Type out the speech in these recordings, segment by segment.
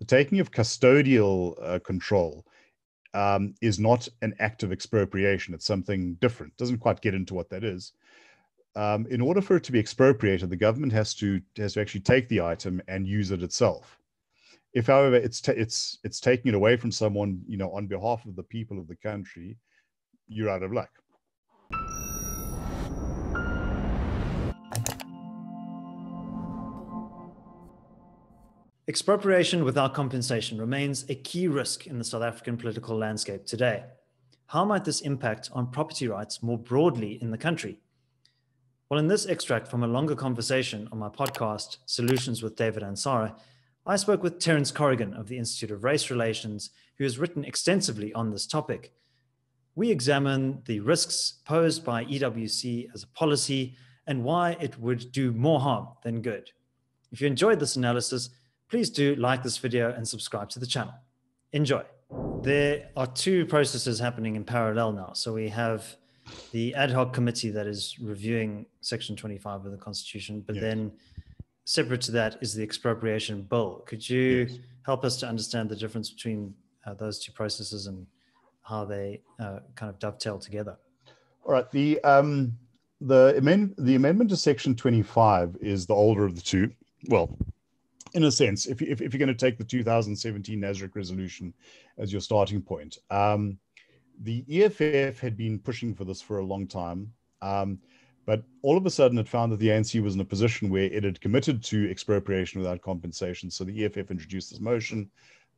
The taking of custodial control is not an act of expropriation. It's something different. Doesn't quite get into what that is. In order for it to be expropriated, the government has to actually take the item and use it itself. If, however, it's taking it away from someone, on behalf of the people of the country, you're out of luck. Expropriation without compensation remains a key risk in the South African political landscape today. How might this impact on property rights more broadly in the country? Well, in this extract from a longer conversation on my podcast, Solutions with David Ansara, I spoke with Terence Corrigan of the Institute of Race Relations, who has written extensively on this topic. We examine the risks posed by EWC as a policy and why it would do more harm than good. If you enjoyed this analysis, please do like this video and subscribe to the channel. Enjoy. There are two processes happening in parallel now. So we have the ad hoc committee that is reviewing Section 25 of the Constitution, but then separate to that is the expropriation bill. Could you help us to understand the difference between those two processes and how they kind of dovetail together? All right. The amendment to Section 25 is the older of the two. Well, in a sense, if you're going to take the 2017 NASREC resolution as your starting point, the EFF had been pushing for this for a long time, but all of a sudden it found that the ANC was in a position where it had committed to expropriation without compensation. So the EFF introduced this motion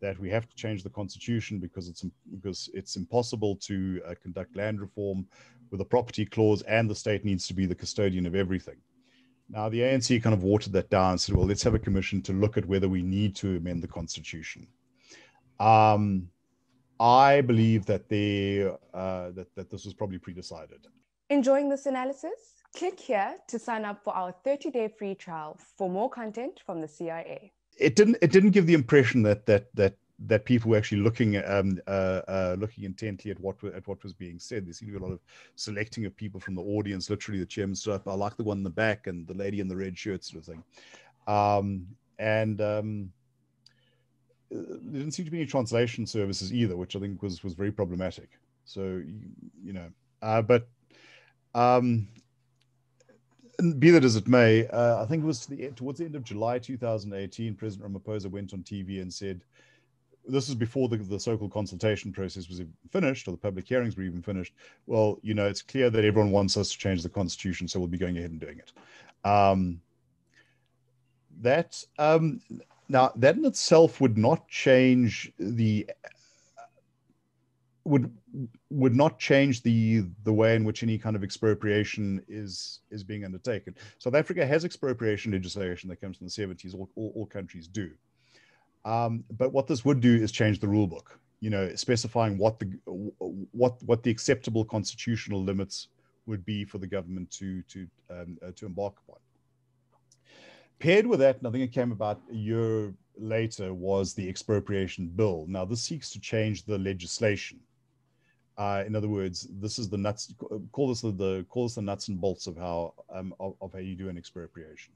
that we have to change the constitution because it's impossible to conduct land reform with a property clause, and the state needs to be the custodian of everything. Now, the ANC kind of watered that down and said, well, let's have a commission to look at whether we need to amend the constitution. I believe that that this was probably pre-decided. Enjoying this analysis? Click here to sign up for our 30-day free trial for more content from the CIA. It didn't give the impression that people were actually looking intently at what was being said. There seemed to be a lot of selecting of people from the audience. Literally, the chairman stood up, I like the one in the back and the lady in the red shirt, sort of thing. There didn't seem to be any translation services either, which I think was very problematic. So, be that as it may, I think it was towards the end of July 2018, President Ramaphosa went on TV and said, this is before the so-called consultation process was even finished, or the public hearings were even finished. Well, it's clear that everyone wants us to change the constitution, so we'll be going ahead and doing it. Now, that in itself would not change the way in which any kind of expropriation is being undertaken. South Africa has expropriation legislation that comes from the 70s. All countries do. But what this would do is change the rule book, specifying what the acceptable constitutional limits would be for the government to embark upon. Paired with that, and I think it came about a year later, was the expropriation bill. Now, this seeks to change the legislation. In other words, this is the nuts. Call this the nuts and bolts of how you do an expropriation.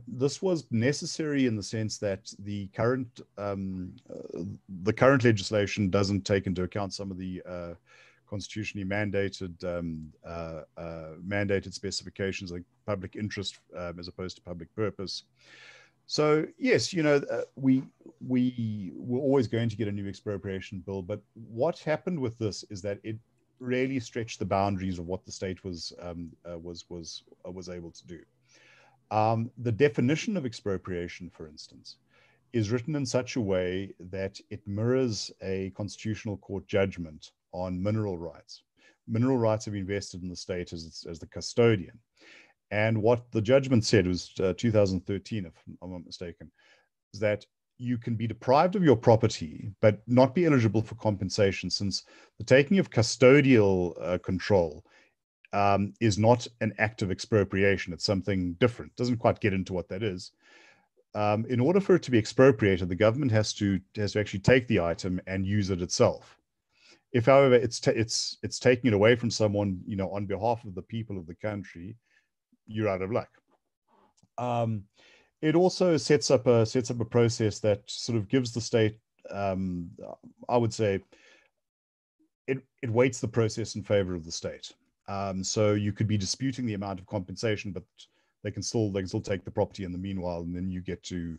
This was necessary in the sense that the current legislation doesn't take into account some of the constitutionally mandated specifications like public interest as opposed to public purpose. So yes, we were always going to get a new expropriation bill, but what happened with this is that it really stretched the boundaries of what the state was able to do. The definition of expropriation, for instance, is written in such a way that it mirrors a constitutional court judgment on mineral rights. Mineral rights have been vested in the state as the custodian. And what the judgment said was 2013, if I'm not mistaken, is that you can be deprived of your property, but not be eligible for compensation, since the taking of custodial control is not an act of expropriation. It's something different. Doesn't quite get into what that is. In order for it to be expropriated, the government has to actually take the item and use it itself. If, however, it's taking it away from someone, on behalf of the people of the country, you're out of luck. it also sets up a process that sort of gives the state, I would say, it weights the process in favor of the state. So you could be disputing the amount of compensation, but they can still take the property in the meanwhile, and then you get to,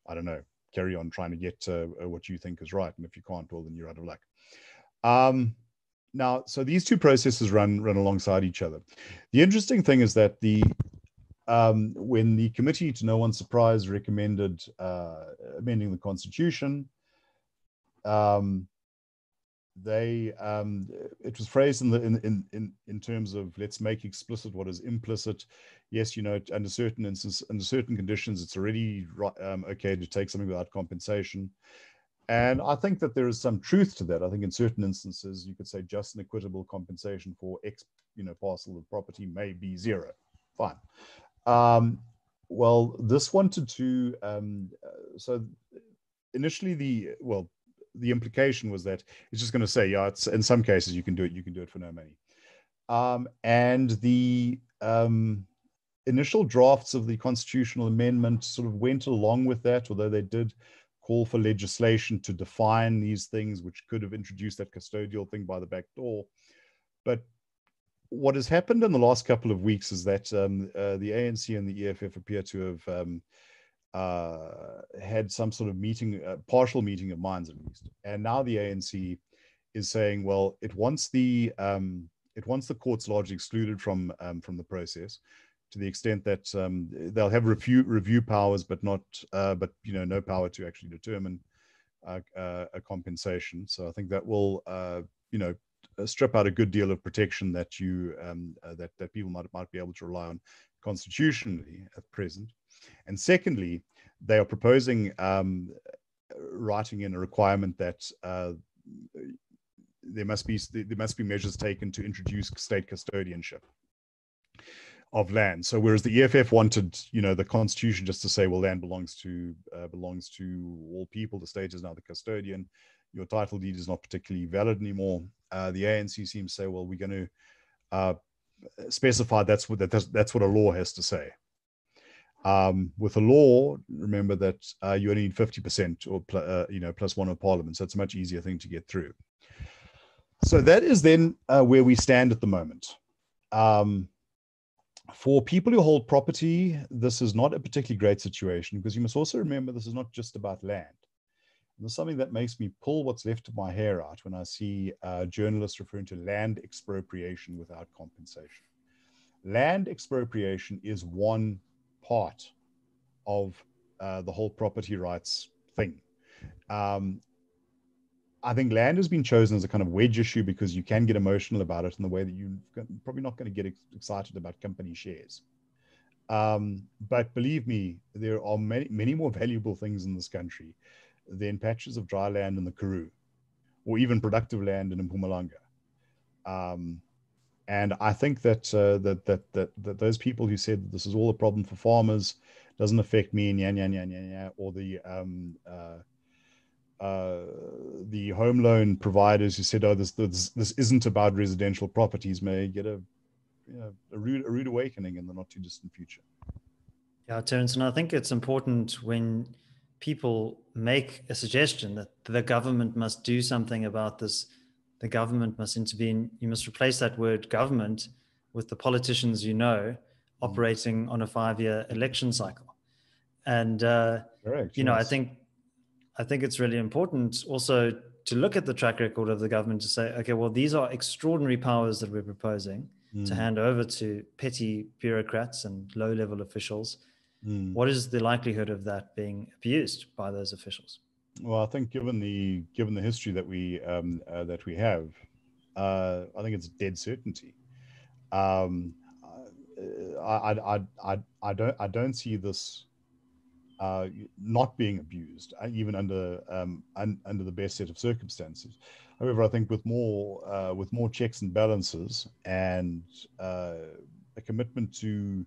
I don't know, carry on trying to get what you think is right. And if you can't, well, then you're out of luck. Now, so these two processes run alongside each other. The interesting thing is that when the committee, to no one's surprise, recommended amending the constitution, it was phrased in terms of, let's make explicit what is implicit. Yes, under certain conditions, it's already okay to take something without compensation. And I think that there is some truth to that. I think in certain instances, you could say just and equitable compensation for X, parcel of property may be zero. Fine. Well, this wanted to, so initially the implication was that it's just going to say, yeah, it's in some cases you can do it for no money. And the initial drafts of the constitutional amendment sort of went along with that, although they did call for legislation to define these things, which could have introduced that custodial thing by the back door. But what has happened in the last couple of weeks is that the ANC and the EFF appear to have had some sort of meeting, partial meeting of minds at least. And now the ANC is saying, well, it wants the courts largely excluded from the process, to the extent that they'll have review powers, but not, no power to actually determine a compensation. So I think that will, strip out a good deal of protection that that people might be able to rely on constitutionally at present. And secondly, they are proposing writing in a requirement that there must be measures taken to introduce state custodianship of land. So whereas the EFF wanted, the constitution just to say, well, land belongs to all people, the state is now the custodian, your title deed is not particularly valid anymore. The ANC seems to say, well, we're going to specify that's what a law has to say. With a law, remember that you only need 50% or plus one of parliament, so it's a much easier thing to get through. So that is then where we stand at the moment. For people who hold property, this is not a particularly great situation, because you must also remember this is not just about land. And there's something that makes me pull what's left of my hair out when I see journalists referring to land expropriation without compensation. Land expropriation is one part of the whole property rights thing. I think land has been chosen as a kind of wedge issue because you can get emotional about it in the way that you're probably not going to get excited about company shares. But believe me, there are many more valuable things in this country than patches of dry land in the Karoo, or even productive land in Mpumalanga. And I think that that those people who said that this is all a problem for farmers, doesn't affect me, or the home loan providers who said, oh, this isn't about residential properties, may get a rude awakening in the not too distant future. Yeah, Terence, and I think it's important when people make a suggestion that the government must do something about this, the government must intervene. You must replace that word government with the politicians operating on a 5-year election cycle. And Correct, yes. I think it's really important also to look at the track record of the government to say, okay, well, these are extraordinary powers that we're proposing to hand over to petty bureaucrats and low-level officials. What is the likelihood of that being abused by those officials? Well, I think given the history that we have, I think it's dead certainty. I don't see this not being abused, even under the best set of circumstances. However, I think with more checks and balances and a commitment to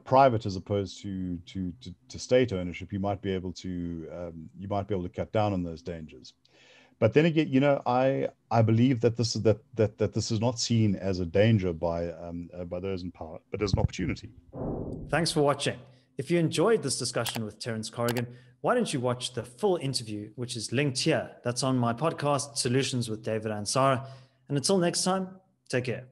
private as opposed to state ownership, you might be able to cut down on those dangers. But then again, I believe that this is not seen as a danger by those in power, but as an opportunity. Thanks for watching. If you enjoyed this discussion with Terence Corrigan, why don't you watch the full interview, which is linked here? That's on my podcast, Solutions with David Ansara. And until next time, take care.